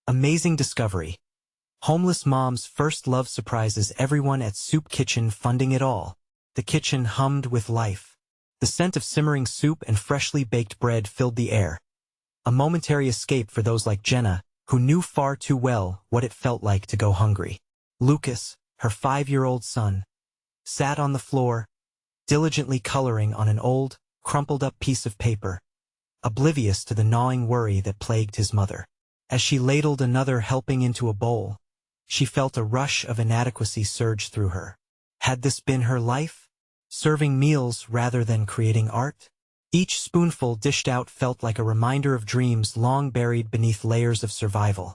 Amazing discovery. Homeless mom's first love surprises everyone at Soup Kitchen, funding it all. The kitchen hummed with life. The scent of simmering soup and freshly baked bread filled the air. A momentary escape for those like Jenna, who knew far too well what it felt like to go hungry. Lucas, her 5-year-old son, sat on the floor, diligently coloring on an old, crumpled-up piece of paper, oblivious to the gnawing worry that plagued his mother. As she ladled another helping into a bowl, she felt a rush of inadequacy surge through her. Had this been her life? Serving meals rather than creating art? Each spoonful dished out felt like a reminder of dreams long buried beneath layers of survival.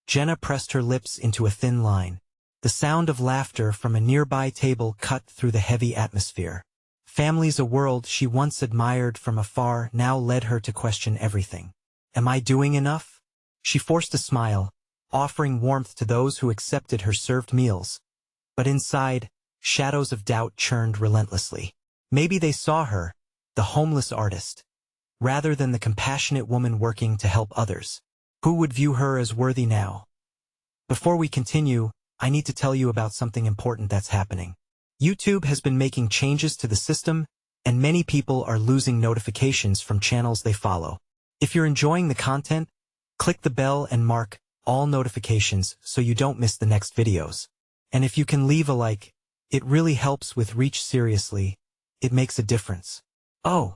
Jenna pressed her lips into a thin line. The sound of laughter from a nearby table cut through the heavy atmosphere. Families, a world she once admired from afar, now led her to question everything. Am I doing enough? She forced a smile, offering warmth to those who accepted her served meals. But inside, shadows of doubt churned relentlessly. Maybe they saw her, the homeless artist, rather than the compassionate woman working to help others. Who would view her as worthy now? Before we continue, I need to tell you about something important that's happening. YouTube has been making changes to the system, and many people are losing notifications from channels they follow. If you're enjoying the content, click the bell and mark all notifications so you don't miss the next videos. And if you can leave a like, it really helps with reach. Seriously, it makes a difference. Oh,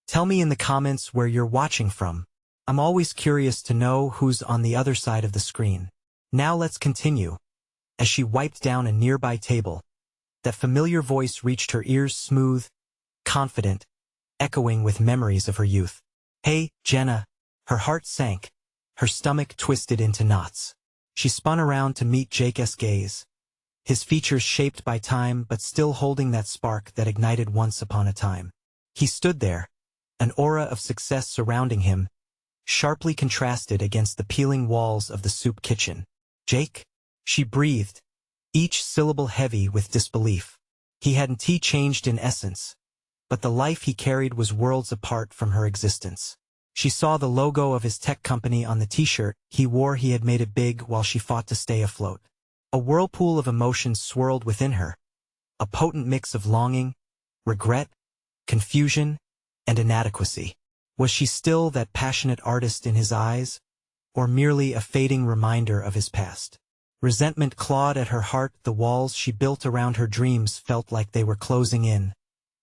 tell me in the comments where you're watching from. I'm always curious to know who's on the other side of the screen. Now let's continue. As she wiped down a nearby table, that familiar voice reached her ears, smooth, confident, echoing with memories of her youth. Hey, Jenna. Her heart sank. Her stomach twisted into knots. She spun around to meet Jake's gaze, his features shaped by time but still holding that spark that ignited once upon a time. He stood there, an aura of success surrounding him, sharply contrasted against the peeling walls of the soup kitchen. Jake? She breathed, each syllable heavy with disbelief. He hadn't changed in essence, but the life he carried was worlds apart from her existence. She saw the logo of his tech company on the t-shirt he wore. He had made it big while she fought to stay afloat. A whirlpool of emotions swirled within her, a potent mix of longing, regret, confusion, and inadequacy. Was she still that passionate artist in his eyes, or merely a fading reminder of his past? Resentment clawed at her heart. The walls she built around her dreams felt like they were closing in,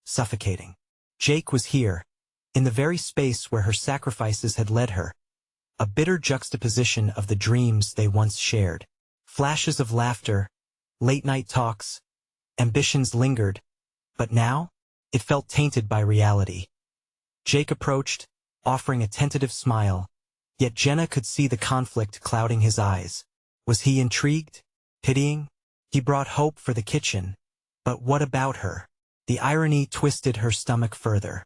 suffocating. Jake was here, in the very space where her sacrifices had led her, a bitter juxtaposition of the dreams they once shared. Flashes of laughter, late-night talks, ambitions lingered, but now, it felt tainted by reality. Jake approached, offering a tentative smile, yet Jenna could see the conflict clouding his eyes. Was he intrigued? Pitying? He brought hope for the kitchen, but what about her? The irony twisted her stomach further.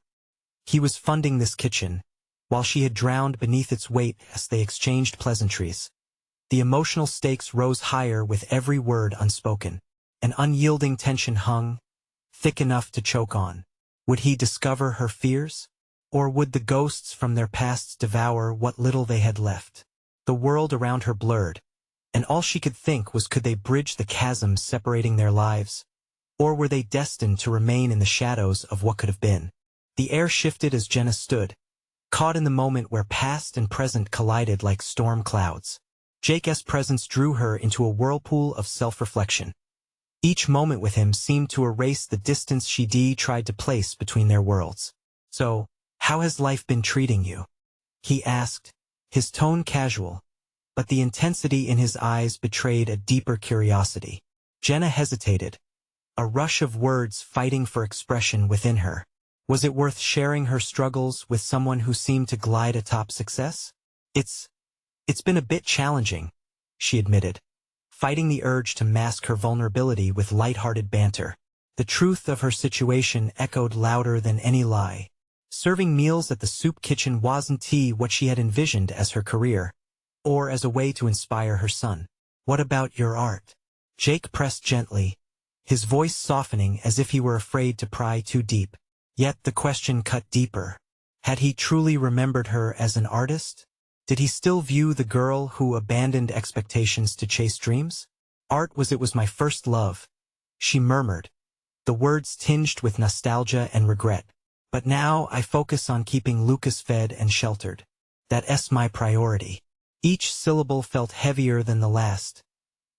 He was funding this kitchen, while she had drowned beneath its weight as they exchanged pleasantries. The emotional stakes rose higher with every word unspoken. An unyielding tension hung, thick enough to choke on. Would he discover her fears? Or would the ghosts from their pasts devour what little they had left? The world around her blurred, and all she could think was, could they bridge the chasm separating their lives? Or were they destined to remain in the shadows of what could have been? The air shifted as Jenna stood, caught in the moment where past and present collided like storm clouds. Jake's presence drew her into a whirlpool of self-reflection. Each moment with him seemed to erase the distance she tried to place between their worlds. So, how has life been treating you? He asked, his tone casual, but the intensity in his eyes betrayed a deeper curiosity. Jenna hesitated, a rush of words fighting for expression within her. Was it worth sharing her struggles with someone who seemed to glide atop success? It's been a bit challenging, she admitted, fighting the urge to mask her vulnerability with light-hearted banter. The truth of her situation echoed louder than any lie. Serving meals at the soup kitchen wasn't what she had envisioned as her career, or as a way to inspire her son. What about your art? Jake pressed gently, his voice softening as if he were afraid to pry too deep. Yet the question cut deeper. Had he truly remembered her as an artist? Did he still view the girl who abandoned expectations to chase dreams? Art was my first love, she murmured, the words tinged with nostalgia and regret. But now I focus on keeping Lucas fed and sheltered. That's my priority. Each syllable felt heavier than the last,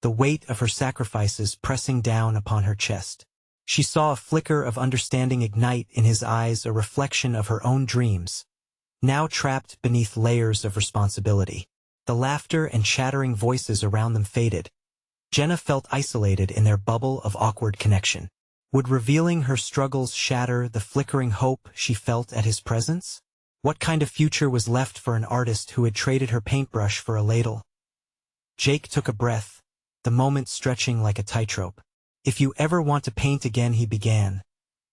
the weight of her sacrifices pressing down upon her chest. She saw a flicker of understanding ignite in his eyes, a reflection of her own dreams, now trapped beneath layers of responsibility. The laughter and chattering voices around them faded. Jenna felt isolated in their bubble of awkward connection. Would revealing her struggles shatter the flickering hope she felt at his presence? What kind of future was left for an artist who had traded her paintbrush for a ladle? Jake took a breath, the moment stretching like a tightrope. If you ever want to paint again, he began.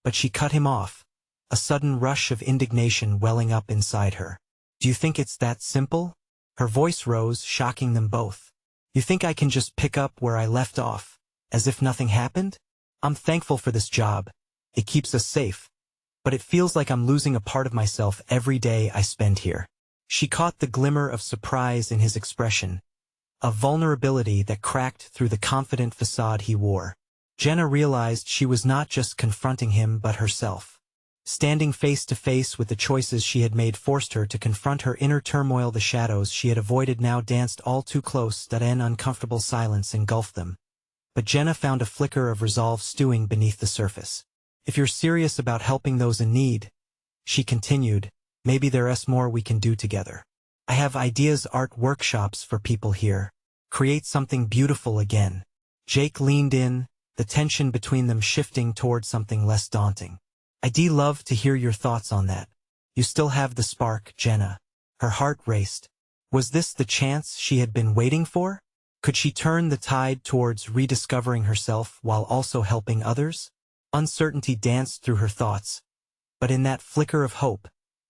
But she cut him off, a sudden rush of indignation welling up inside her. Do you think it's that simple? Her voice rose, shocking them both. You think I can just pick up where I left off, as if nothing happened? I'm thankful for this job. It keeps us safe. But it feels like I'm losing a part of myself every day I spend here. She caught the glimmer of surprise in his expression, a vulnerability that cracked through the confident facade he wore. Jenna realized she was not just confronting him but herself. Standing face to face with the choices she had made forced her to confront her inner turmoil. The shadows she had avoided now danced all too close, that an uncomfortable silence engulfed them. But Jenna found a flicker of resolve stewing beneath the surface. If you're serious about helping those in need, she continued, maybe there's more we can do together. I have ideas, art workshops for people here. Create something beautiful again. Jake leaned in, the tension between them shifting toward something less daunting. I'd love to hear your thoughts on that. You still have the spark, Jenna. Her heart raced. Was this the chance she had been waiting for? Could she turn the tide towards rediscovering herself while also helping others? Uncertainty danced through her thoughts, but in that flicker of hope,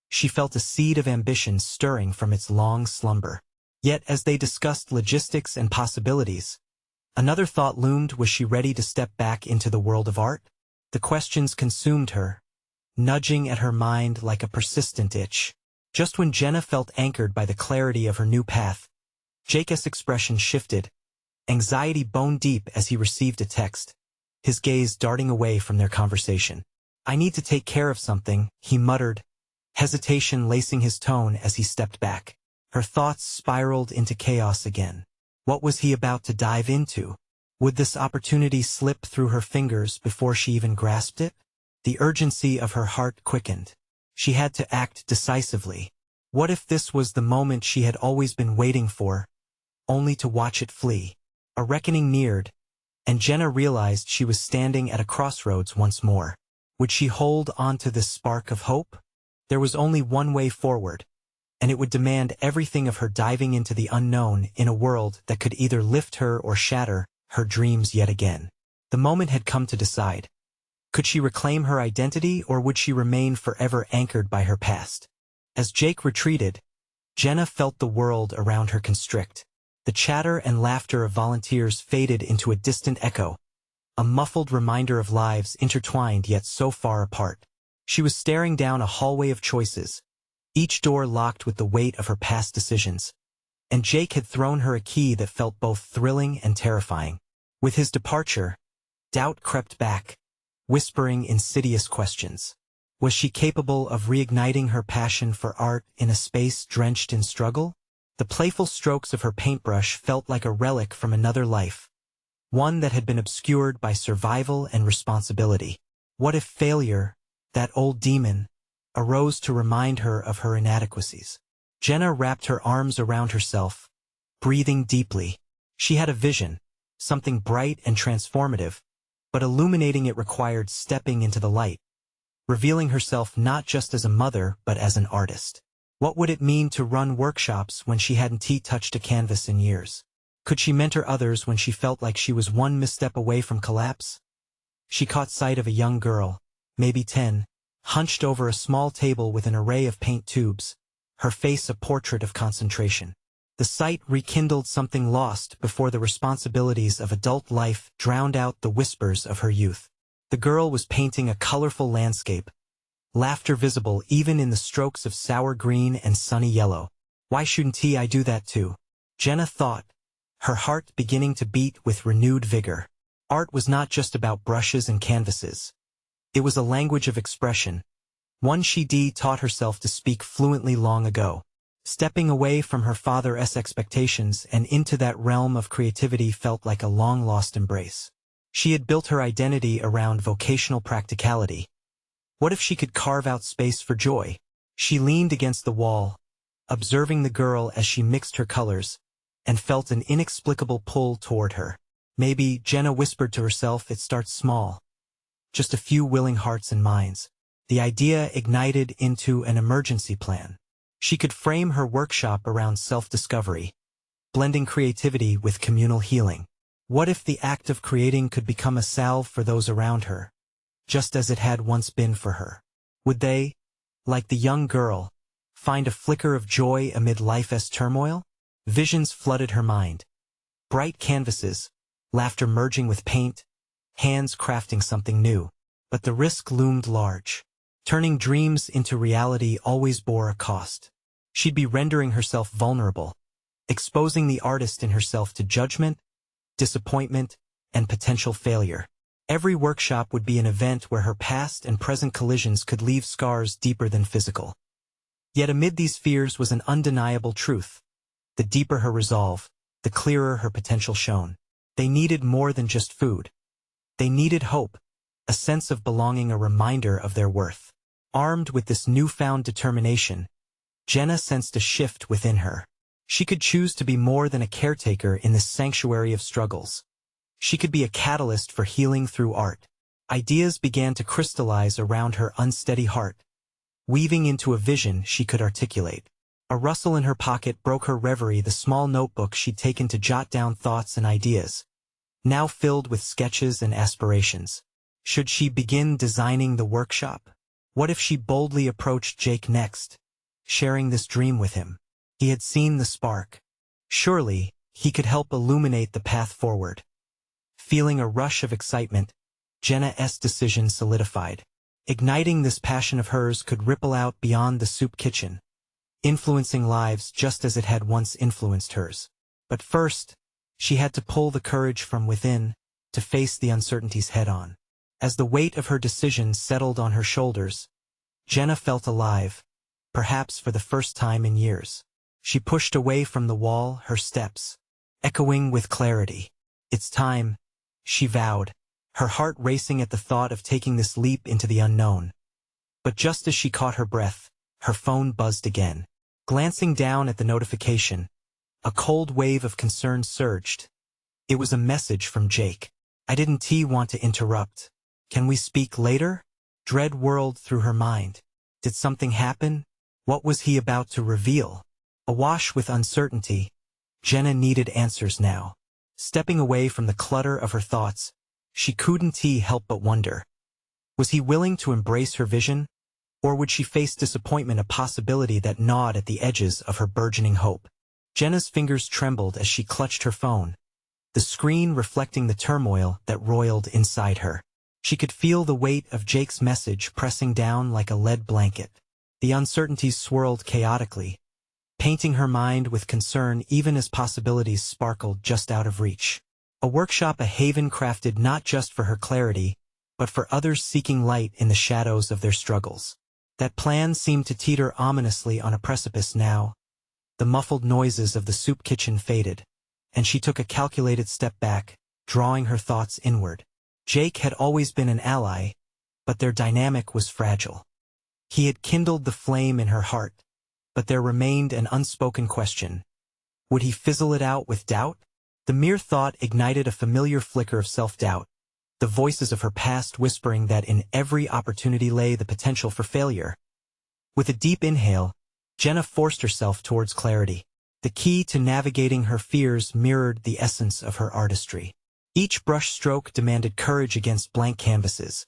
she felt a seed of ambition stirring from its long slumber. Yet as they discussed logistics and possibilities, another thought loomed. Was she ready to step back into the world of art? The questions consumed her, nudging at her mind like a persistent itch. Just when Jenna felt anchored by the clarity of her new path, Jake's expression shifted, anxiety bone deep as he received a text, his gaze darting away from their conversation. I need to take care of something, he muttered, hesitation lacing his tone as he stepped back. Her thoughts spiraled into chaos again. What was he about to dive into? Would this opportunity slip through her fingers before she even grasped it? The urgency of her heart quickened. She had to act decisively. What if this was the moment she had always been waiting for, only to watch it flee? A reckoning neared, and Jenna realized she was standing at a crossroads once more. Would she hold on to this spark of hope? There was only one way forward, and it would demand everything of her, diving into the unknown in a world that could either lift her or shatter her dreams yet again. The moment had come to decide. Could she reclaim her identity, or would she remain forever anchored by her past? As Jake retreated, Jenna felt the world around her constrict. The chatter and laughter of volunteers faded into a distant echo, a muffled reminder of lives intertwined yet so far apart. She was staring down a hallway of choices, each door locked with the weight of her past decisions. And Jake had thrown her a key that felt both thrilling and terrifying. With his departure, doubt crept back, whispering insidious questions. Was she capable of reigniting her passion for art in a space drenched in struggle? The playful strokes of her paintbrush felt like a relic from another life, one that had been obscured by survival and responsibility. What if failure, that old demon, arose to remind her of her inadequacies? Jenna wrapped her arms around herself, breathing deeply. She had a vision, something bright and transformative, but illuminating it required stepping into the light, revealing herself not just as a mother but as an artist. What would it mean to run workshops when she hadn't touched a canvas in years? Could she mentor others when she felt like she was one misstep away from collapse? She caught sight of a young girl, maybe 10, hunched over a small table with an array of paint tubes, her face a portrait of concentration. The sight rekindled something lost before the responsibilities of adult life drowned out the whispers of her youth. The girl was painting a colorful landscape, laughter visible even in the strokes of sour green and sunny yellow. Why shouldn't I do that too? Jenna thought, her heart beginning to beat with renewed vigor. Art was not just about brushes and canvases. It was a language of expression, one she taught herself to speak fluently long ago. Stepping away from her father's expectations and into that realm of creativity felt like a long-lost embrace. She had built her identity around vocational practicality. What if she could carve out space for joy? She leaned against the wall, observing the girl as she mixed her colors, and felt an inexplicable pull toward her. Maybe, Jenna whispered to herself, it starts small. Just a few willing hearts and minds. The idea ignited into an emergency plan. She could frame her workshop around self-discovery, blending creativity with communal healing. What if the act of creating could become a salve for those around her, just as it had once been for her? Would they, like the young girl, find a flicker of joy amid life's turmoil? Visions flooded her mind. Bright canvases, laughter merging with paint, hands crafting something new. But the risk loomed large. Turning dreams into reality always bore a cost. She'd be rendering herself vulnerable, exposing the artist in herself to judgment, disappointment, and potential failure. Every workshop would be an event where her past and present collisions could leave scars deeper than physical. Yet amid these fears was an undeniable truth. The deeper her resolve, the clearer her potential shone. They needed more than just food. They needed hope, a sense of belonging, a reminder of their worth. Armed with this newfound determination, Jenna sensed a shift within her. She could choose to be more than a caretaker in this sanctuary of struggles. She could be a catalyst for healing through art. Ideas began to crystallize around her unsteady heart, weaving into a vision she could articulate. A rustle in her pocket broke her reverie, the small notebook she'd taken to jot down thoughts and ideas, now filled with sketches and aspirations. Should she begin designing the workshop? What if she boldly approached Jake next, sharing this dream with him? He had seen the spark. Surely, he could help illuminate the path forward. Feeling a rush of excitement, Jenna's decision solidified. Igniting this passion of hers could ripple out beyond the soup kitchen, influencing lives just as it had once influenced hers. But first, she had to pull the courage from within to face the uncertainties head-on. As the weight of her decision settled on her shoulders, Jenna felt alive, perhaps for the first time in years. She pushed away from the wall, her steps echoing with clarity. It's time, she vowed, her heart racing at the thought of taking this leap into the unknown. But just as she caught her breath, her phone buzzed again. Glancing down at the notification, a cold wave of concern surged. It was a message from Jake. I didn't want to interrupt. Can we speak later? Dread whirled through her mind. Did something happen? What was he about to reveal? Awash with uncertainty, Jenna needed answers now. Stepping away from the clutter of her thoughts, she couldn't help but wonder. Was he willing to embrace her vision? Or would she face disappointment, a possibility that gnawed at the edges of her burgeoning hope? Jenna's fingers trembled as she clutched her phone, the screen reflecting the turmoil that roiled inside her. She could feel the weight of Jake's message pressing down like a lead blanket. The uncertainties swirled chaotically, painting her mind with concern even as possibilities sparkled just out of reach. A workshop, a haven crafted not just for her clarity, but for others seeking light in the shadows of their struggles. That plan seemed to teeter ominously on a precipice now. The muffled noises of the soup kitchen faded, and she took a calculated step back, drawing her thoughts inward. Jake had always been an ally, but their dynamic was fragile. He had kindled the flame in her heart, but there remained an unspoken question. Would he fizzle it out with doubt? The mere thought ignited a familiar flicker of self-doubt, the voices of her past whispering that in every opportunity lay the potential for failure. With a deep inhale, Jenna forced herself towards clarity. The key to navigating her fears mirrored the essence of her artistry. Each brush stroke demanded courage against blank canvases,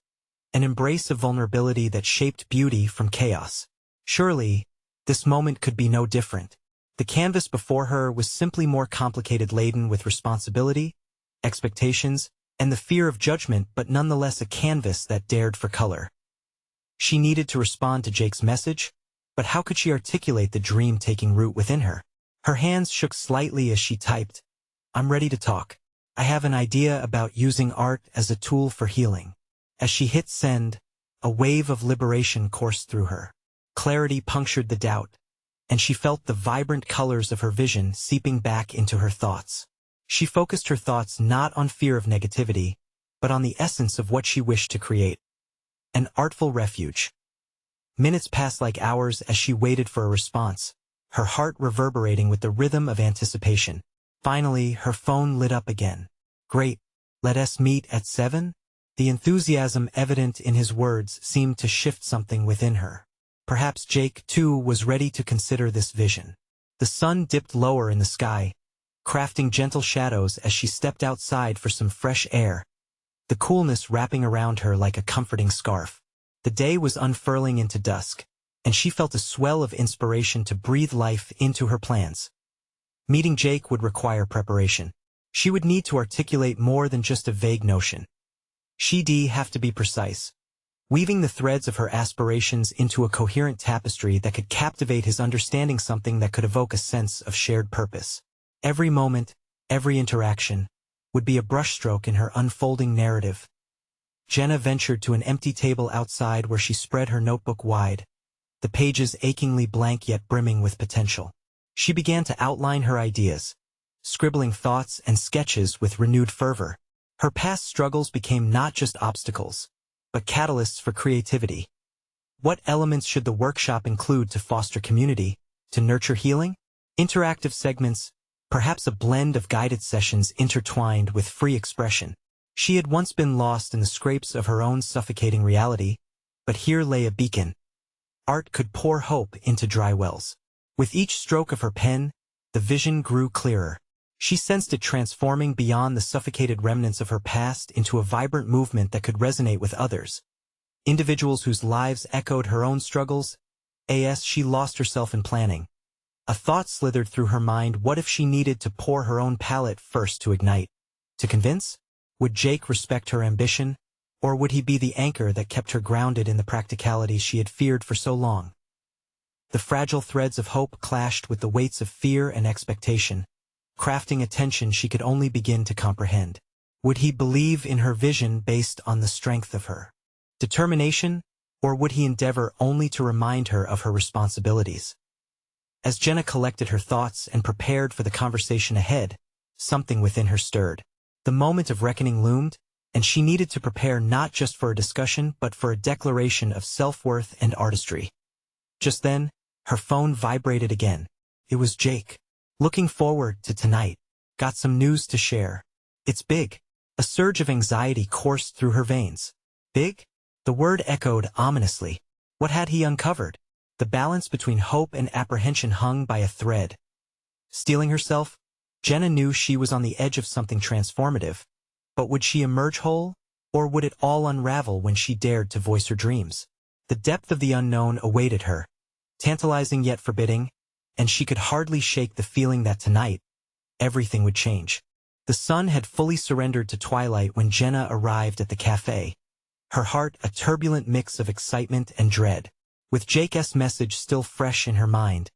an embrace of vulnerability that shaped beauty from chaos. Surely, this moment could be no different. The canvas before her was simply more complicated, laden with responsibility, expectations, and the fear of judgment, but nonetheless a canvas that dared for color. She needed to respond to Jake's message, but how could she articulate the dream taking root within her? Her hands shook slightly as she typed, "I'm ready to talk. I have an idea about using art as a tool for healing." As she hit send, a wave of liberation coursed through her. Clarity punctured the doubt, and she felt the vibrant colors of her vision seeping back into her thoughts. She focused her thoughts not on fear of negativity, but on the essence of what she wished to create. An artful refuge. Minutes passed like hours as she waited for a response, her heart reverberating with the rhythm of anticipation. Finally, her phone lit up again. "Great. Let us meet at 7? The enthusiasm evident in his words seemed to shift something within her. Perhaps Jake, too, was ready to consider this vision. The sun dipped lower in the sky, crafting gentle shadows as she stepped outside for some fresh air, the coolness wrapping around her like a comforting scarf. The day was unfurling into dusk, and she felt a swell of inspiration to breathe life into her plans. Meeting Jake would require preparation. She would need to articulate more than just a vague notion. She'd have to be precise, weaving the threads of her aspirations into a coherent tapestry that could captivate his understanding, something that could evoke a sense of shared purpose. Every moment, every interaction, would be a brushstroke in her unfolding narrative. Jenna ventured to an empty table outside where she spread her notebook wide, the pages achingly blank yet brimming with potential. She began to outline her ideas, scribbling thoughts and sketches with renewed fervor. Her past struggles became not just obstacles, but catalysts for creativity. What elements should the workshop include to foster community, to nurture healing? Interactive segments, perhaps a blend of guided sessions intertwined with free expression. She had once been lost in the scrapes of her own suffocating reality, but here lay a beacon. Art could pour hope into dry wells. With each stroke of her pen, the vision grew clearer. She sensed it transforming beyond the suffocated remnants of her past into a vibrant movement that could resonate with others. Individuals whose lives echoed her own struggles. As she lost herself in planning, a thought slithered through her mind. What if she needed to pour her own palette first to ignite? To convince? Would Jake respect her ambition, or would he be the anchor that kept her grounded in the practicality she had feared for so long? The fragile threads of hope clashed with the weights of fear and expectation, crafting a tension she could only begin to comprehend. Would he believe in her vision based on the strength of her determination, or would he endeavor only to remind her of her responsibilities? As Jenna collected her thoughts and prepared for the conversation ahead, something within her stirred. The moment of reckoning loomed, and she needed to prepare not just for a discussion but for a declaration of self-worth and artistry. Just then, her phone vibrated again. It was Jake. "Looking forward to tonight. Got some news to share. It's big." A surge of anxiety coursed through her veins. Big? The word echoed ominously. What had he uncovered? The balance between hope and apprehension hung by a thread. Steeling herself, Jenna knew she was on the edge of something transformative. But would she emerge whole, or would it all unravel when she dared to voice her dreams? The depth of the unknown awaited her, tantalizing yet forbidding, and she could hardly shake the feeling that tonight, everything would change. The sun had fully surrendered to twilight when Jenna arrived at the cafe, her heart a turbulent mix of excitement and dread. With Jake's message still fresh in her mind,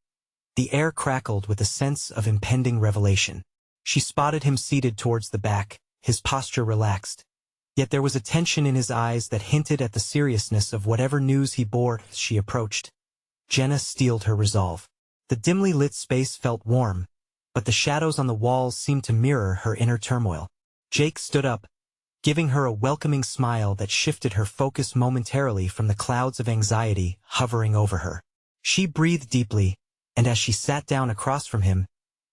the air crackled with a sense of impending revelation. She spotted him seated towards the back, his posture relaxed. Yet there was a tension in his eyes that hinted at the seriousness of whatever news he bore as she approached. Jenna steeled her resolve. The dimly lit space felt warm, but the shadows on the walls seemed to mirror her inner turmoil. Jake stood up, giving her a welcoming smile that shifted her focus momentarily from the clouds of anxiety hovering over her. She breathed deeply, and as she sat down across from him,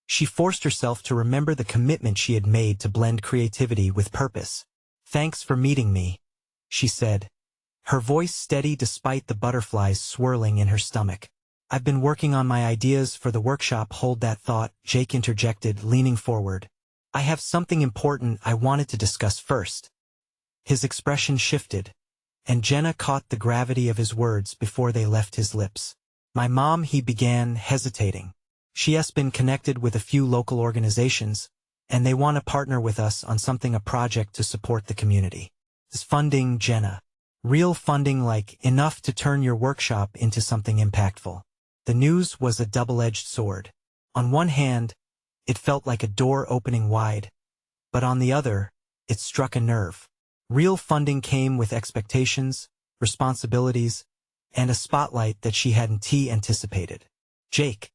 she forced herself to remember the commitment she had made to blend creativity with purpose. "Thanks for meeting me," she said, her voice steady despite the butterflies swirling in her stomach. "I've been working on my ideas for the workshop." "Hold that thought," Jake interjected, leaning forward. "I have something important I wanted to discuss first." His expression shifted, and Jenna caught the gravity of his words before they left his lips. "My mom," he began, hesitating. "She has been connected with a few local organizations, and they want to partner with us on a project to support the community." "Is funding, Jenna? Real funding, like enough to turn your workshop into something impactful?" The news was a double-edged sword. On one hand, it felt like a door opening wide, but on the other, it struck a nerve. Real funding came with expectations, responsibilities, and a spotlight that she hadn't anticipated. "Jake,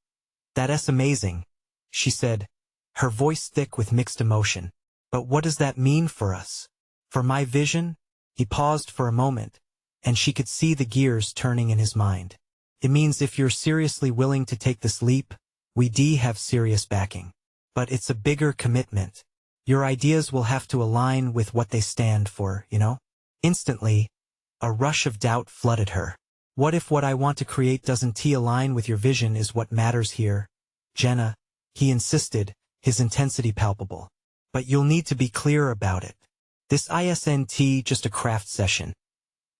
that's amazing," she said, her voice thick with mixed emotion. "But what does that mean for us? For my vision?" He paused for a moment, and she could see the gears turning in his mind. "It means if you're seriously willing to take this leap, we have serious backing. But it's a bigger commitment. Your ideas will have to align with what they stand for, you know?" Instantly, a rush of doubt flooded her. "What if what I want to create doesn't align with your vision is what matters here, Jenna?" he insisted, his intensity palpable. "But you'll need to be clear about it. This isn't just a craft session.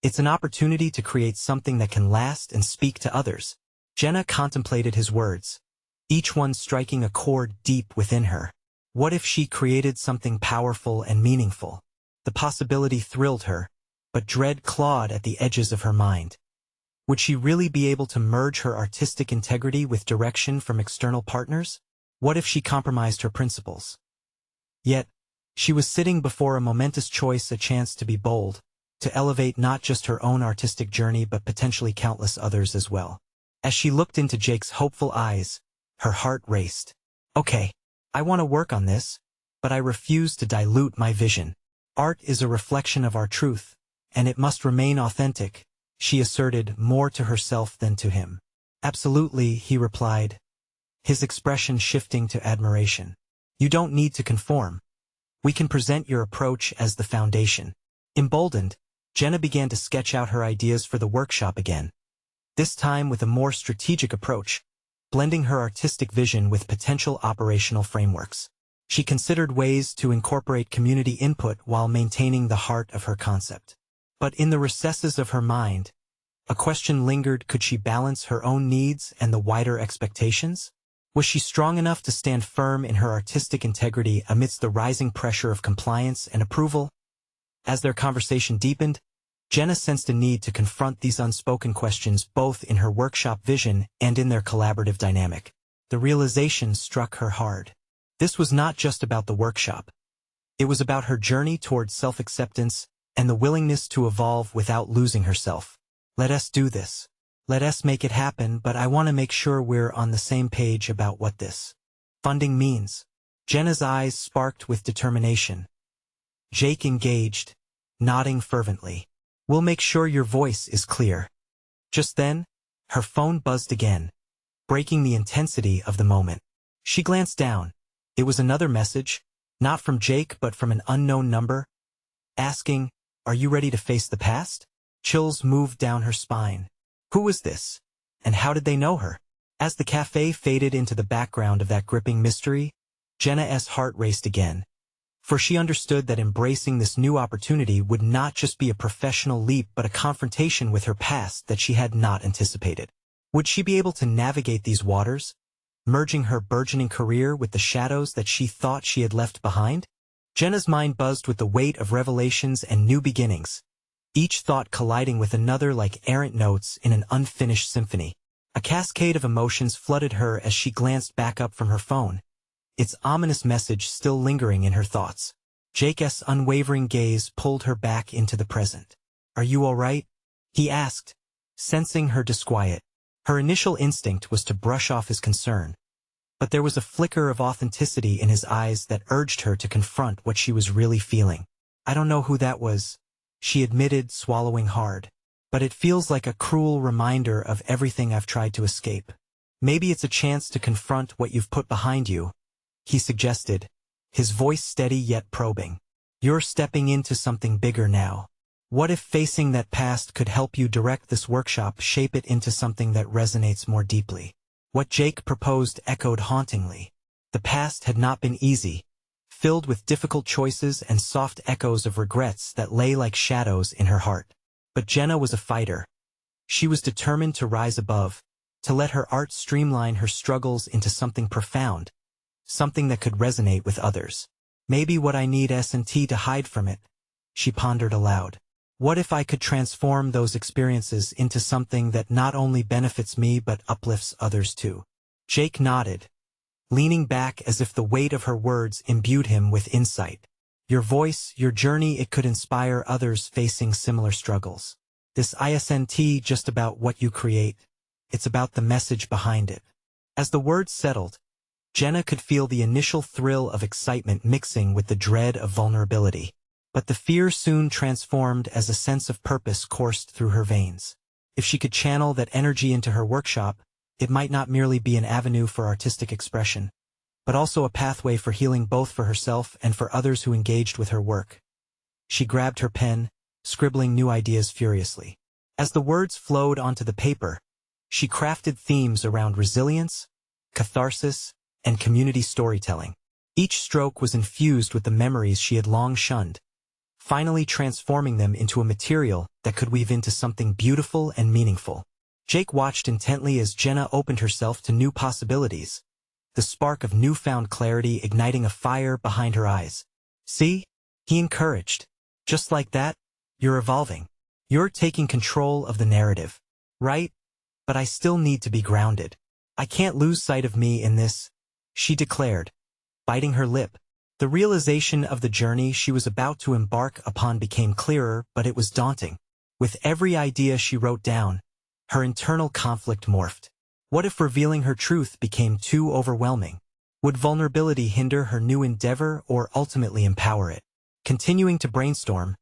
It's an opportunity to create something that can last and speak to others." Jenna contemplated his words, each one striking a chord deep within her. What if she created something powerful and meaningful? The possibility thrilled her, but dread clawed at the edges of her mind. Would she really be able to merge her artistic integrity with direction from external partners? What if she compromised her principles? Yet, she was sitting before a momentous choice, a chance to be bold, to elevate not just her own artistic journey but potentially countless others as well. As she looked into Jake's hopeful eyes, her heart raced. "Okay, I want to work on this, but I refuse to dilute my vision. Art is a reflection of our truth, and it must remain authentic," she asserted, more to herself than to him. "Absolutely," he replied, his expression shifting to admiration. "You don't need to conform. We can present your approach as the foundation." Emboldened, Jenna began to sketch out her ideas for the workshop again, this time with a more strategic approach, blending her artistic vision with potential operational frameworks. She considered ways to incorporate community input while maintaining the heart of her concept. But in the recesses of her mind, a question lingered: could she balance her own needs and the wider expectations? Was she strong enough to stand firm in her artistic integrity amidst the rising pressure of compliance and approval? As their conversation deepened, Jenna sensed a need to confront these unspoken questions both in her workshop vision and in their collaborative dynamic. The realization struck her hard. This was not just about the workshop. It was about her journey towards self-acceptance and the willingness to evolve without losing herself. "Let us do this. Let us make it happen, but I want to make sure we're on the same page about what this funding means." Jenna's eyes sparked with determination. Jake engaged, nodding fervently. "We'll make sure your voice is clear." Just then, her phone buzzed again, breaking the intensity of the moment. She glanced down. It was another message, not from Jake but from an unknown number, asking, "Are you ready to face the past?" Chills moved down her spine. Who was this? And how did they know her? As the cafe faded into the background of that gripping mystery, Jenna's heart raced again. For she understood that embracing this new opportunity would not just be a professional leap but a confrontation with her past that she had not anticipated. Would she be able to navigate these waters, merging her burgeoning career with the shadows that she thought she had left behind? Jenna's mind buzzed with the weight of revelations and new beginnings, each thought colliding with another like errant notes in an unfinished symphony. A cascade of emotions flooded her as she glanced back up from her phone, its ominous message still lingering in her thoughts. Jake's unwavering gaze pulled her back into the present. "Are you all right?" he asked, sensing her disquiet. Her initial instinct was to brush off his concern, but there was a flicker of authenticity in his eyes that urged her to confront what she was really feeling. "I don't know who that was," she admitted, swallowing hard. "But it feels like a cruel reminder of everything I've tried to escape. Maybe it's a chance to confront what you've put behind you," he suggested, his voice steady yet probing. "You're stepping into something bigger now. What if facing that past could help you direct this workshop, shape it into something that resonates more deeply?" What Jake proposed echoed hauntingly. The past had not been easy, filled with difficult choices and soft echoes of regrets that lay like shadows in her heart. But Jenna was a fighter. She was determined to rise above, to let her art streamline her struggles into something profound, something that could resonate with others. "Maybe what I need isn't to hide from it," she pondered aloud. What if I could transform those experiences into something that not only benefits me but uplifts others too? Jake nodded, leaning back as if the weight of her words imbued him with insight. Your voice, your journey, it could inspire others facing similar struggles. This isn't just about what you create, it's about the message behind it. As the words settled, Jenna could feel the initial thrill of excitement mixing with the dread of vulnerability. But the fear soon transformed as a sense of purpose coursed through her veins. If she could channel that energy into her workshop, it might not merely be an avenue for artistic expression, but also a pathway for healing both for herself and for others who engaged with her work. She grabbed her pen, scribbling new ideas furiously. As the words flowed onto the paper, she crafted themes around resilience, catharsis, and community storytelling. Each stroke was infused with the memories she had long shunned, finally transforming them into a material that could weave into something beautiful and meaningful. Jake watched intently as Jenna opened herself to new possibilities, the spark of newfound clarity igniting a fire behind her eyes. See? He encouraged. Just like that, you're evolving. You're taking control of the narrative. Right? But I still need to be grounded. I can't lose sight of me in this, she declared, biting her lip. The realization of the journey she was about to embark upon became clearer, but it was daunting. With every idea she wrote down, her internal conflict morphed. What if revealing her truth became too overwhelming? Would vulnerability hinder her new endeavor or ultimately empower it? Continuing to brainstorm,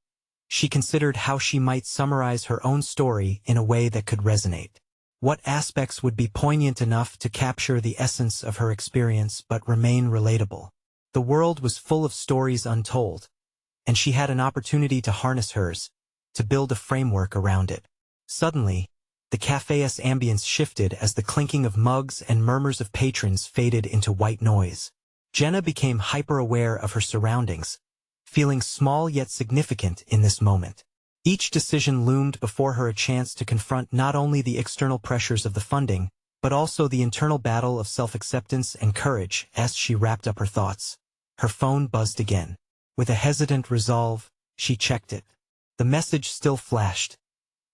she considered how she might summarize her own story in a way that could resonate. What aspects would be poignant enough to capture the essence of her experience but remain relatable? The world was full of stories untold, and she had an opportunity to harness hers, to build a framework around it. Suddenly, the cafe's ambience shifted as the clinking of mugs and murmurs of patrons faded into white noise. Jenna became hyper-aware of her surroundings, feeling small yet significant in this moment. Each decision loomed before her a chance to confront not only the external pressures of the funding, but also the internal battle of self-acceptance and courage. As she wrapped up her thoughts, her phone buzzed again. With a hesitant resolve, she checked it. The message still flashed.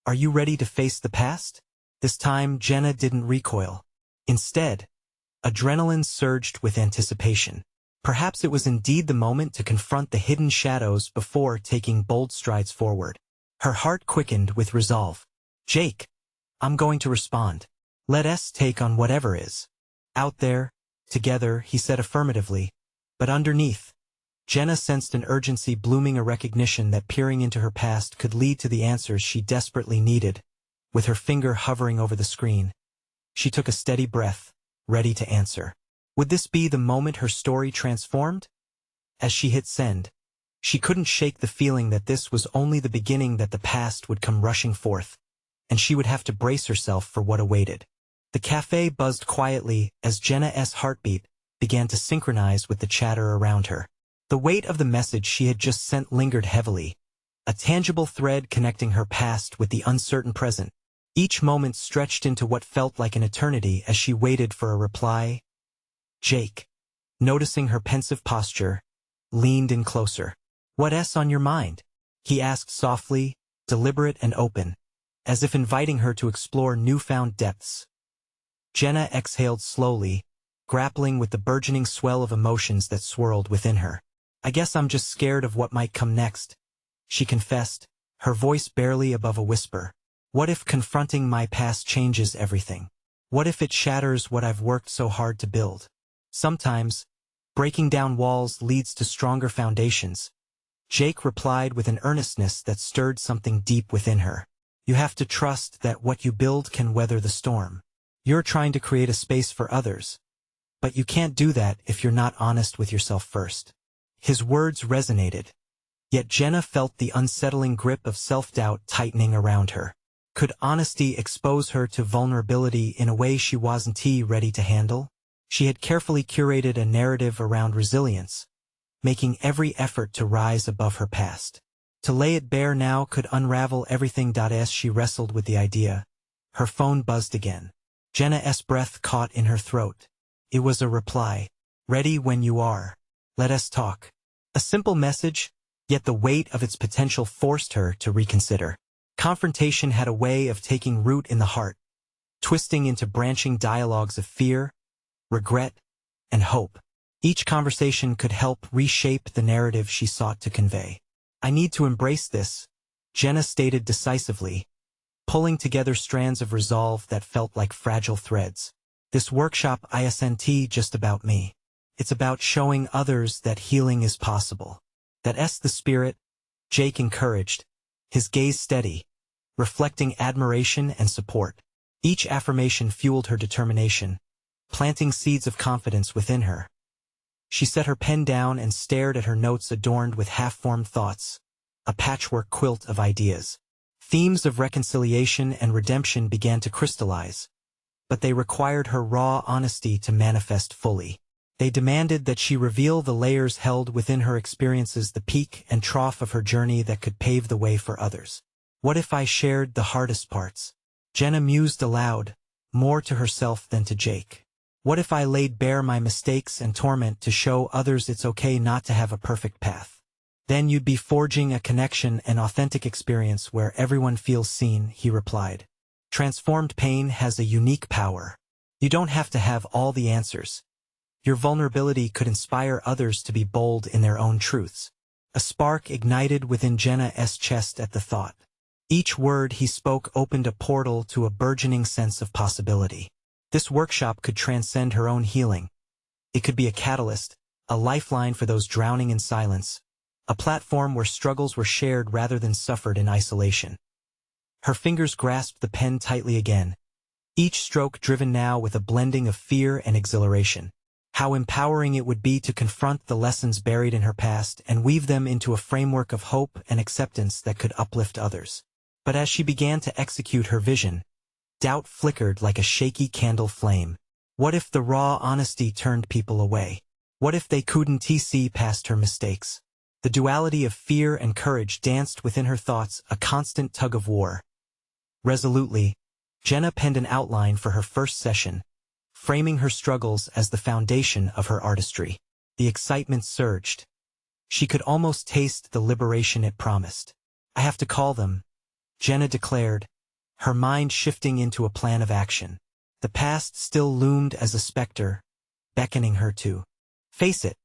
Are you ready to face the past? This time, Jenna didn't recoil. Instead, adrenaline surged with anticipation. Perhaps it was indeed the moment to confront the hidden shadows before taking bold strides forward. Her heart quickened with resolve. Jake, I'm going to respond. Let us take on whatever is out there, together, he said affirmatively. But underneath, Jenna sensed an urgency blooming, a recognition that peering into her past could lead to the answers she desperately needed. With her finger hovering over the screen, she took a steady breath, ready to answer. Would this be the moment her story transformed? As she hit send, she couldn't shake the feeling that this was only the beginning, that the past would come rushing forth, and she would have to brace herself for what awaited. The cafe buzzed quietly as Jenna's heartbeat began to synchronize with the chatter around her. The weight of the message she had just sent lingered heavily, a tangible thread connecting her past with the uncertain present. Each moment stretched into what felt like an eternity as she waited for a reply. Jake, noticing her pensive posture, leaned in closer. What's on your mind? He asked softly, deliberate and open, as if inviting her to explore newfound depths. Jenna exhaled slowly, grappling with the burgeoning swell of emotions that swirled within her. I guess I'm just scared of what might come next, she confessed, her voice barely above a whisper. What if confronting my past changes everything? What if it shatters what I've worked so hard to build? Sometimes, breaking down walls leads to stronger foundations, Jake replied with an earnestness that stirred something deep within her. You have to trust that what you build can weather the storm. You're trying to create a space for others, but you can't do that if you're not honest with yourself first. His words resonated, yet Jenna felt the unsettling grip of self-doubt tightening around her. Could honesty expose her to vulnerability in a way she wasn't ready to handle? She had carefully curated a narrative around resilience, making every effort to rise above her past. To lay it bare now could unravel everything. As she wrestled with the idea, her phone buzzed again. Jenna's breath caught in her throat. It was a reply. Ready when you are. Let us talk. A simple message, Yet the weight of its potential forced her to reconsider. Confrontation had a way of taking root in the heart, twisting into branching dialogues of fear, regret, and hope. Each conversation could help reshape the narrative she sought to convey. "I need to embrace this," Jenna stated decisively, pulling together strands of resolve that felt like fragile threads. "This workshop isn't just about me. It's about showing others that healing is possible." "That's the spirit," Jake encouraged, his gaze steady, reflecting admiration and support. Each affirmation fueled her determination, planting seeds of confidence within her. She set her pen down and stared at her notes adorned with half-formed thoughts, a patchwork quilt of ideas. Themes of reconciliation and redemption began to crystallize, but they required her raw honesty to manifest fully. They demanded that she reveal the layers held within her experiences, the peak and trough of her journey that could pave the way for others. "What if I shared the hardest parts?" Jenna mused aloud, more to herself than to Jake. "What if I laid bare my mistakes and torment to show others it's okay not to have a perfect path?" "Then you'd be forging a connection, an authentic experience where everyone feels seen," he replied. "Transformed pain has a unique power. You don't have to have all the answers. Your vulnerability could inspire others to be bold in their own truths." A spark ignited within Jenna's chest at the thought. Each word he spoke opened a portal to a burgeoning sense of possibility. This workshop could transcend her own healing. It could be a catalyst, a lifeline for those drowning in silence, a platform where struggles were shared rather than suffered in isolation. Her fingers grasped the pen tightly again, each stroke driven now with a blending of fear and exhilaration. How empowering it would be to confront the lessons buried in her past and weave them into a framework of hope and acceptance that could uplift others. But as she began to execute her vision, doubt flickered like a shaky candle flame. What if the raw honesty turned people away? What if they couldn't see past her mistakes? The duality of fear and courage danced within her thoughts, a constant tug of war. Resolutely, Jenna penned an outline for her first session, framing her struggles as the foundation of her artistry. The excitement surged. She could almost taste the liberation it promised. "I have to call them," Jenna declared, her mind shifting into a plan of action. The past still loomed as a specter, beckoning her to face it.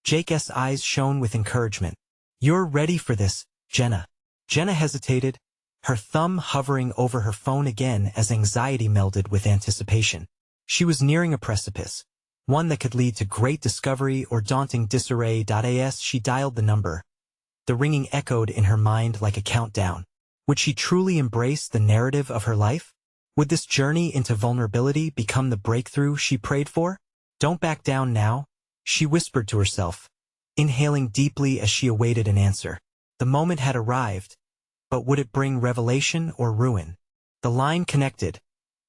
Jake's eyes shone with encouragement. "You're ready for this, Jenna." Jenna hesitated, her thumb hovering over her phone again as anxiety melded with anticipation. She was nearing a precipice, one that could lead to great discovery or daunting disarray. As she dialed the number, the ringing echoed in her mind like a countdown. Would she truly embrace the narrative of her life? Would this journey into vulnerability become the breakthrough she prayed for? "Don't back down now," she whispered to herself, inhaling deeply as she awaited an answer. The moment had arrived, but would it bring revelation or ruin? The line connected,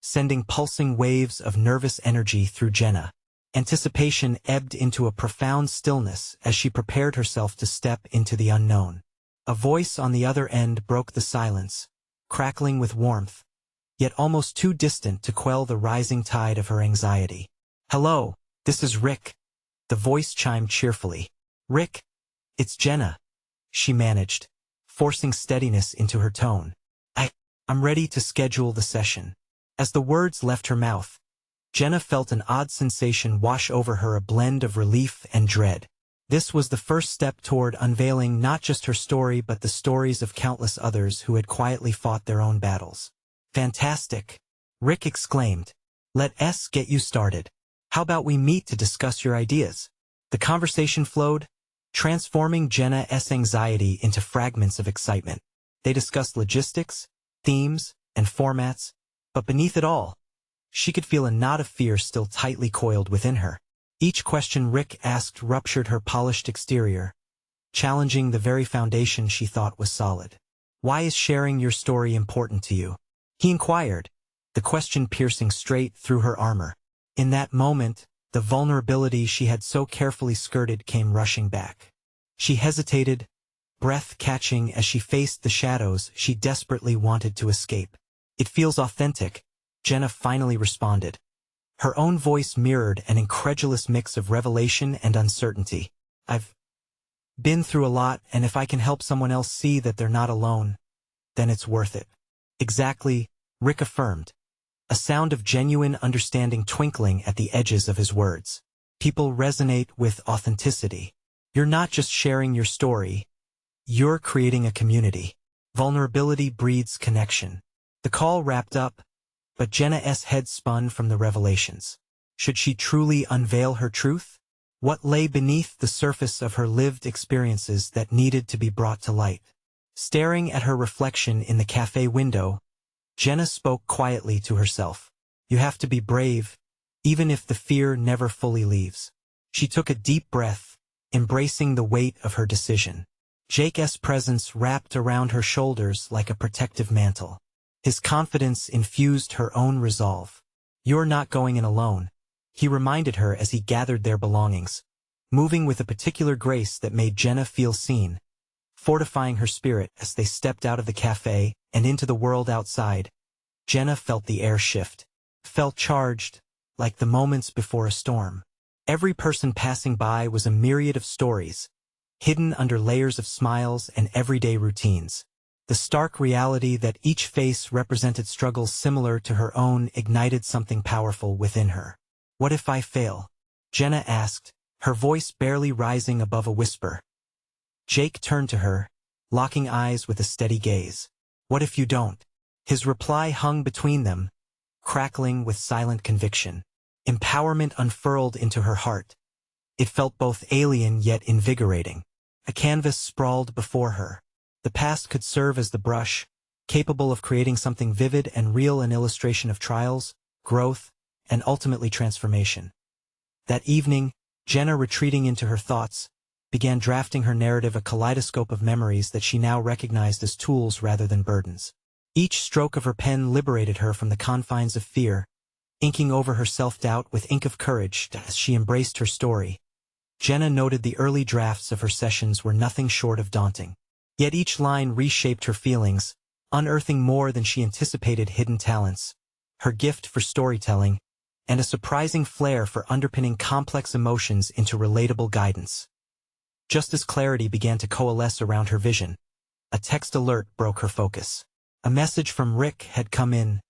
sending pulsing waves of nervous energy through Jenna. Anticipation ebbed into a profound stillness as she prepared herself to step into the unknown. A voice on the other end broke the silence, crackling with warmth, yet almost too distant to quell the rising tide of her anxiety. "Hello, this is Rick," the voice chimed cheerfully. "Rick, it's Jenna," she managed, forcing steadiness into her tone. I'm ready to schedule the session." As the words left her mouth, Jenna felt an odd sensation wash over her, a blend of relief and dread. This was the first step toward unveiling not just her story but the stories of countless others who had quietly fought their own battles. "Fantastic," Rick exclaimed. "Let's get you started. How about we meet to discuss your ideas?" The conversation flowed, transforming Jenna's anxiety into fragments of excitement. They discussed logistics, themes, and formats, but beneath it all, she could feel a knot of fear still tightly coiled within her. Each question Rick asked ruptured her polished exterior, challenging the very foundation she thought was solid. "Why is sharing your story important to you?" he inquired, the question piercing straight through her armor. In that moment, the vulnerability she had so carefully skirted came rushing back. She hesitated, breath catching as she faced the shadows she desperately wanted to escape. "It feels authentic," Jenna finally responded. Her own voice mirrored an incredulous mix of revelation and uncertainty. "I've been through a lot, and if I can help someone else see that they're not alone, then it's worth it. Exactly, Rick affirmed, a sound of genuine understanding twinkling at the edges of his words. People resonate with authenticity. You're not just sharing your story, you're creating a community. Vulnerability breeds connection. The call wrapped up, but Jenna's head spun from the revelations. Should she truly unveil her truth? What lay beneath the surface of her lived experiences that needed to be brought to light? Staring at her reflection in the cafe window, Jenna spoke quietly to herself. You have to be brave, even if the fear never fully leaves. She took a deep breath, embracing the weight of her decision. Jake's presence wrapped around her shoulders like a protective mantle. His confidence infused her own resolve. You're not going in alone, he reminded her as he gathered their belongings, moving with a particular grace that made Jenna feel seen, fortifying her spirit as they stepped out of the cafe and into the world outside. Jenna felt the air shift, felt charged, like the moments before a storm. Every person passing by was a myriad of stories, hidden under layers of smiles and everyday routines. The stark reality that each face represented struggles similar to her own ignited something powerful within her. What if I fail? Jenna asked, her voice barely rising above a whisper. Jake turned to her, locking eyes with a steady gaze. What if you don't? His reply hung between them, crackling with silent conviction. Empowerment unfurled into her heart. It felt both alien yet invigorating. A canvas sprawled before her. The past could serve as the brush, capable of creating something vivid and real, an illustration of trials, growth, and ultimately transformation. That evening, Jenna, retreating into her thoughts, began drafting her narrative, a kaleidoscope of memories that she now recognized as tools rather than burdens. Each stroke of her pen liberated her from the confines of fear, inking over her self-doubt with ink of courage as she embraced her story. Jenna noted the early drafts of her sessions were nothing short of daunting. Yet each line reshaped her feelings, unearthing more than she anticipated: hidden talents, her gift for storytelling, and a surprising flair for underpinning complex emotions into relatable guidance. Just as clarity began to coalesce around her vision, a text alert broke her focus. A message from Rick had come in.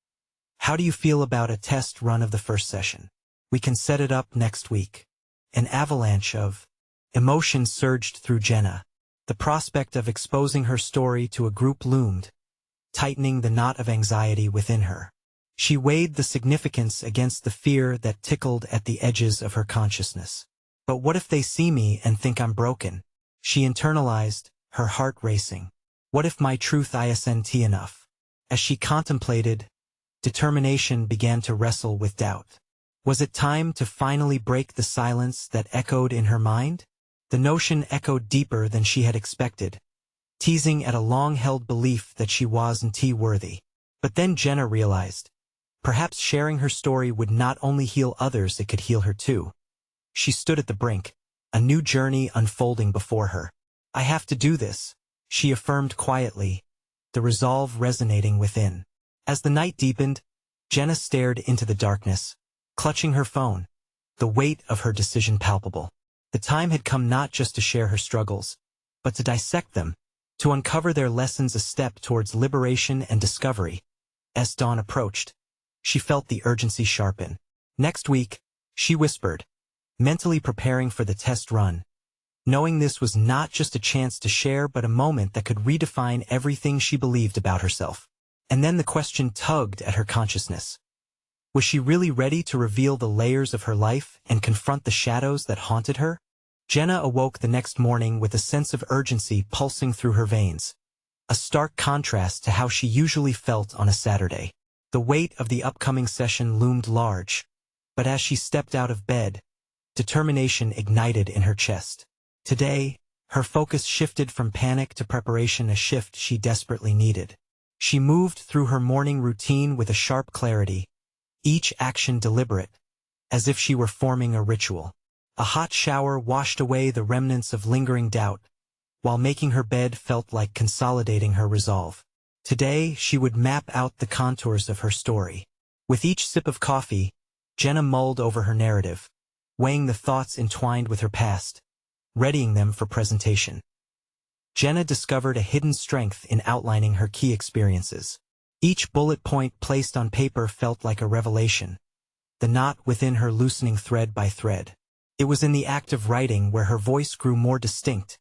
How do you feel about a test run of the first session? We can set it up next week. An avalanche of emotions surged through Jenna. The prospect of exposing her story to a group loomed, tightening the knot of anxiety within her. She weighed the significance against the fear that tickled at the edges of her consciousness. But what if they see me and think I'm broken? She internalized, her heart racing. What if my truth isn't enough? As she contemplated, determination began to wrestle with doubt. Was it time to finally break the silence that echoed in her mind? The notion echoed deeper than she had expected, teasing at a long-held belief that she wasn't worthy. But then Jenna realized, perhaps sharing her story would not only heal others, it could heal her too. She stood at the brink, a new journey unfolding before her. I have to do this, she affirmed quietly, the resolve resonating within. As the night deepened, Jenna stared into the darkness, clutching her phone, the weight of her decision palpable. The time had come not just to share her struggles, but to dissect them, to uncover their lessons, a step towards liberation and discovery. As dawn approached, she felt the urgency sharpen. Next week, she whispered, mentally preparing for the test run, knowing this was not just a chance to share but a moment that could redefine everything she believed about herself. And then the question tugged at her consciousness. Was she really ready to reveal the layers of her life and confront the shadows that haunted her? Jenna awoke the next morning with a sense of urgency pulsing through her veins, a stark contrast to how she usually felt on a Saturday. The weight of the upcoming session loomed large, but as she stepped out of bed, determination ignited in her chest. Today, her focus shifted from panic to preparation, a shift she desperately needed. She moved through her morning routine with a sharp clarity, each action deliberate, as if she were forming a ritual. A hot shower washed away the remnants of lingering doubt, while making her bed felt like consolidating her resolve. Today, she would map out the contours of her story. With each sip of coffee, Jenna mulled over her narrative, weighing the thoughts entwined with her past, readying them for presentation. Jenna discovered a hidden strength in outlining her key experiences. Each bullet point placed on paper felt like a revelation, the knot within her loosening thread by thread. It was in the act of writing where her voice grew more distinct,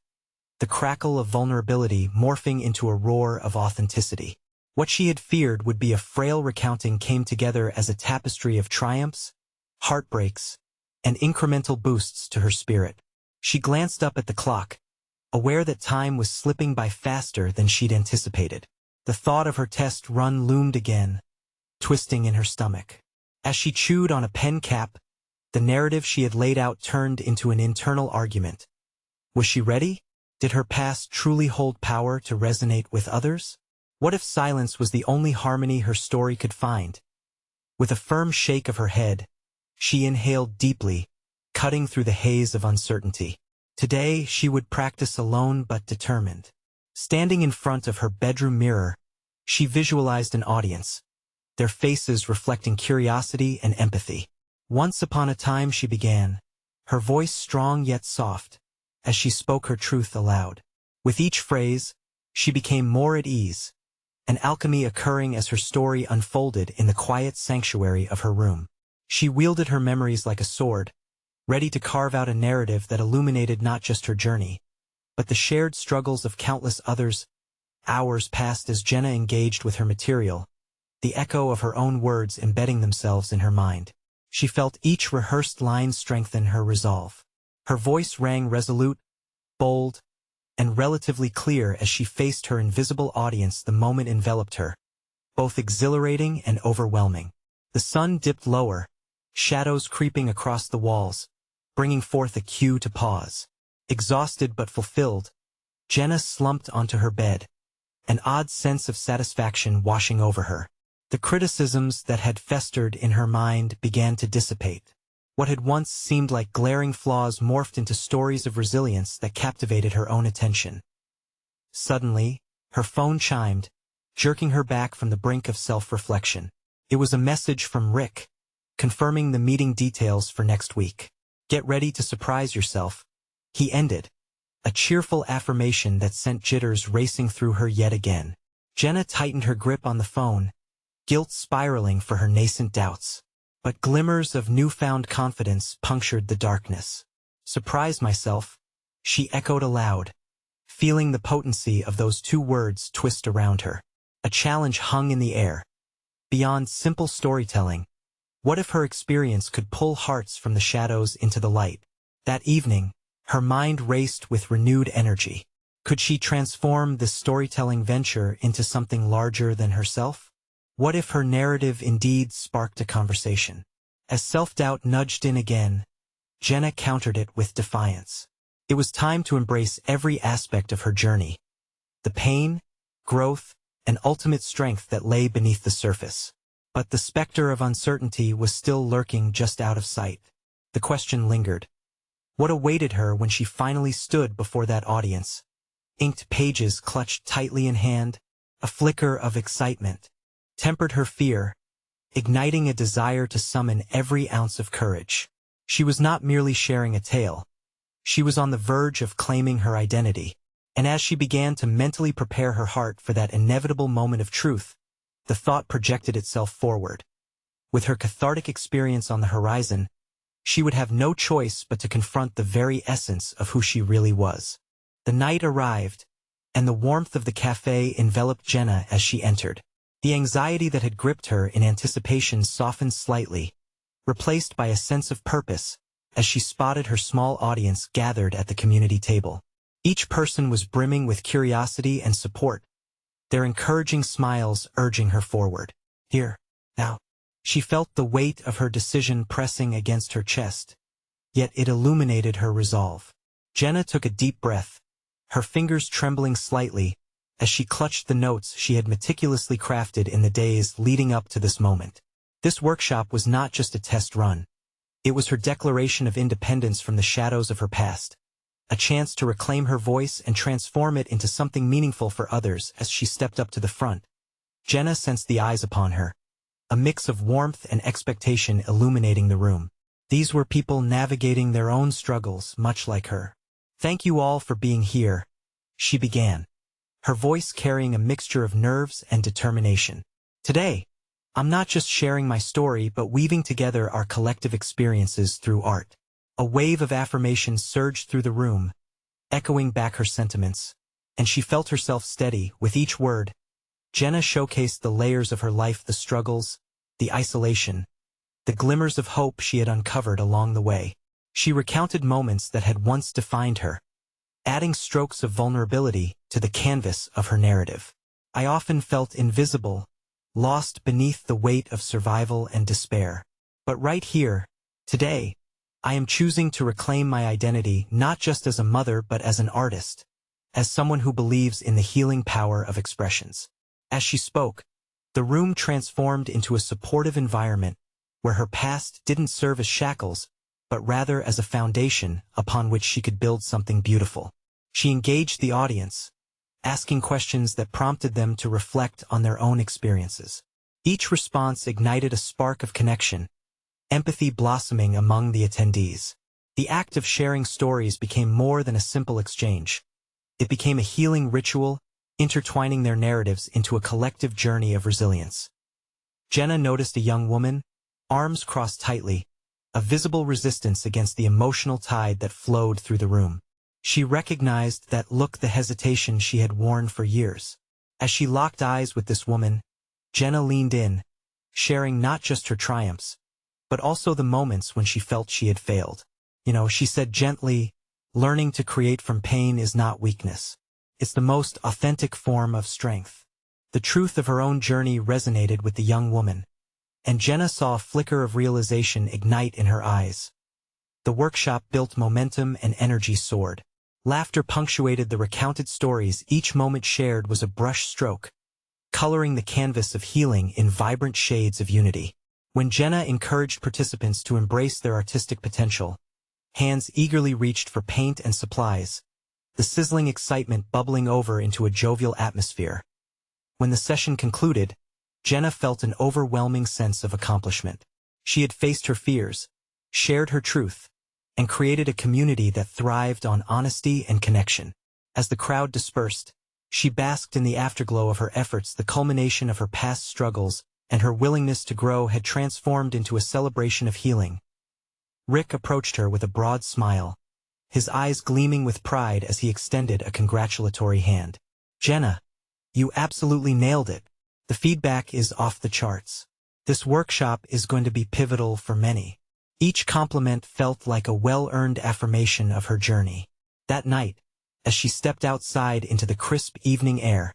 the crackle of vulnerability morphing into a roar of authenticity. What she had feared would be a frail recounting came together as a tapestry of triumphs, heartbreaks, and incremental boosts to her spirit. She glanced up at the clock, aware that time was slipping by faster than she'd anticipated. The thought of her test run loomed again, twisting in her stomach. As she chewed on a pen cap, the narrative she had laid out turned into an internal argument. Was she ready? Did her past truly hold power to resonate with others? What if silence was the only harmony her story could find? With a firm shake of her head, she inhaled deeply, cutting through the haze of uncertainty. Today she would practice alone but determined. Standing in front of her bedroom mirror, she visualized an audience, their faces reflecting curiosity and empathy. Once upon a time, she began, her voice strong yet soft, as she spoke her truth aloud. With each phrase, she became more at ease, an alchemy occurring as her story unfolded in the quiet sanctuary of her room. She wielded her memories like a sword, ready to carve out a narrative that illuminated not just her journey, but the shared struggles of countless others. Hours passed as Jenna engaged with her material, the echo of her own words embedding themselves in her mind. She felt each rehearsed line strengthen her resolve. Her voice rang resolute, bold, and relatively clear as she faced her invisible audience. The moment enveloped her, both exhilarating and overwhelming. The sun dipped lower, shadows creeping across the walls, bringing forth a cue to pause. Exhausted but fulfilled, Jenna slumped onto her bed, an odd sense of satisfaction washing over her. The criticisms that had festered in her mind began to dissipate. What had once seemed like glaring flaws morphed into stories of resilience that captivated her own attention. Suddenly, her phone chimed, jerking her back from the brink of self-reflection. It was a message from Rick, confirming the meeting details for next week. "Get ready to surprise yourself," he ended, a cheerful affirmation that sent jitters racing through her yet again. Jenna tightened her grip on the phone, guilt spiraling for her nascent doubts. But glimmers of newfound confidence punctured the darkness. "Surprise myself," she echoed aloud, feeling the potency of those two words twist around her. A challenge hung in the air. Beyond simple storytelling, what if her experience could pull hearts from the shadows into the light? That evening, her mind raced with renewed energy. Could she transform this storytelling venture into something larger than herself? What if her narrative indeed sparked a conversation? As self-doubt nudged in again, Jenna countered it with defiance. It was time to embrace every aspect of her journey, the pain, growth, and ultimate strength that lay beneath the surface. But the specter of uncertainty was still lurking just out of sight. The question lingered. What awaited her when she finally stood before that audience? Inked pages clutched tightly in hand, a flicker of excitement tempered her fear, igniting a desire to summon every ounce of courage. She was not merely sharing a tale. She was on the verge of claiming her identity. And as she began to mentally prepare her heart for that inevitable moment of truth, the thought projected itself forward. With her cathartic experience on the horizon, she would have no choice but to confront the very essence of who she really was. The night arrived, and the warmth of the cafe enveloped Jenna as she entered. The anxiety that had gripped her in anticipation softened slightly, replaced by a sense of purpose, as she spotted her small audience gathered at the community table. Each person was brimming with curiosity and support, their encouraging smiles urging her forward. Here, now. She felt the weight of her decision pressing against her chest, yet it illuminated her resolve. Jenna took a deep breath, her fingers trembling slightly, as she clutched the notes she had meticulously crafted in the days leading up to this moment. This workshop was not just a test run. It was her declaration of independence from the shadows of her past, a chance to reclaim her voice and transform it into something meaningful for others. As she stepped up to the front, Jenna sensed the eyes upon her, a mix of warmth and expectation illuminating the room. These were people navigating their own struggles, much like her. Thank you all for being here, she began, her voice carrying a mixture of nerves and determination. Today, I'm not just sharing my story but weaving together our collective experiences through art. A wave of affirmation surged through the room, echoing back her sentiments, and she felt herself steady with each word. Jenna showcased the layers of her life, the struggles, the isolation, the glimmers of hope she had uncovered along the way. She recounted moments that had once defined her, adding strokes of vulnerability to the canvas of her narrative. I often felt invisible, lost beneath the weight of survival and despair. But right here, today, I am choosing to reclaim my identity not just as a mother but as an artist, as someone who believes in the healing power of expressions. As she spoke, the room transformed into a supportive environment where her past didn't serve as shackles, but rather as a foundation upon which she could build something beautiful. She engaged the audience, asking questions that prompted them to reflect on their own experiences. Each response ignited a spark of connection, empathy blossoming among the attendees. The act of sharing stories became more than a simple exchange. It became a healing ritual, intertwining their narratives into a collective journey of resilience. Jenna noticed a young woman, arms crossed tightly, a visible resistance against the emotional tide that flowed through the room. She recognized that look, the hesitation she had worn for years. As she locked eyes with this woman, Jenna leaned in, sharing not just her triumphs, but also the moments when she felt she had failed. She said gently, learning to create from pain is not weakness. It's the most authentic form of strength. The truth of her own journey resonated with the young woman, and Jenna saw a flicker of realization ignite in her eyes. The workshop built momentum and energy soared. Laughter punctuated the recounted stories. Each moment shared was a brush stroke, coloring the canvas of healing in vibrant shades of unity. When Jenna encouraged participants to embrace their artistic potential, hands eagerly reached for paint and supplies, the sizzling excitement bubbling over into a jovial atmosphere. When the session concluded, Jenna felt an overwhelming sense of accomplishment. She had faced her fears, shared her truth, and created a community that thrived on honesty and connection. As the crowd dispersed, she basked in the afterglow of her efforts. The culmination of her past struggles and her willingness to grow had transformed into a celebration of healing. Rick approached her with a broad smile, his eyes gleaming with pride as he extended a congratulatory hand. Jenna, you absolutely nailed it. The feedback is off the charts. This workshop is going to be pivotal for many. Each compliment felt like a well-earned affirmation of her journey. That night, as she stepped outside into the crisp evening air,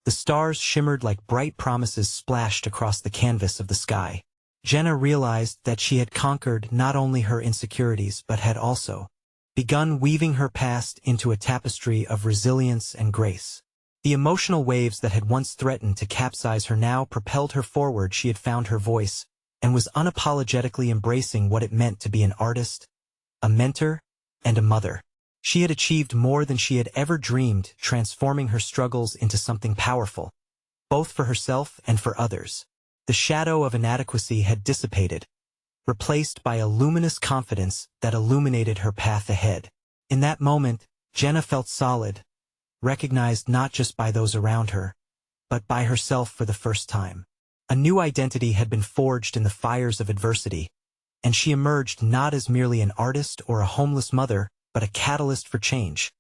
the stars shimmered like bright promises splashed across the canvas of the sky. Jenna realized that she had conquered not only her insecurities but had also begun weaving her past into a tapestry of resilience and grace. The emotional waves that had once threatened to capsize her now propelled her forward. She had found her voice and was unapologetically embracing what it meant to be an artist, a mentor, and a mother. She had achieved more than she had ever dreamed, transforming her struggles into something powerful, both for herself and for others. The shadow of inadequacy had dissipated, replaced by a luminous confidence that illuminated her path ahead. In that moment, Jenna felt solid, recognized not just by those around her, but by herself for the first time. A new identity had been forged in the fires of adversity, and she emerged not as merely an artist or a homeless mother, but a catalyst for change,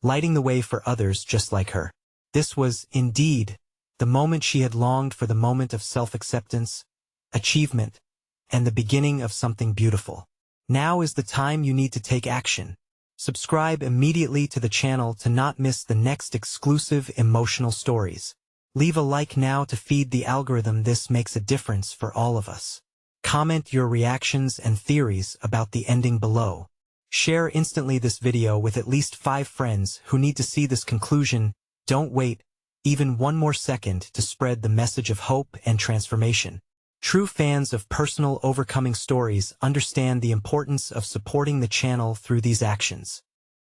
lighting the way for others just like her. This was, indeed, the moment she had longed for, the moment of self-acceptance, achievement, and the beginning of something beautiful. Now is the time you need to take action. Subscribe immediately to the channel to not miss the next exclusive emotional stories. Leave a like now to feed the algorithm. This makes a difference for all of us. Comment your reactions and theories about the ending below. Share instantly this video with at least 5 friends who need to see this conclusion. Don't wait even one more second to spread the message of hope and transformation. True fans of personal overcoming stories understand the importance of supporting the channel through these actions.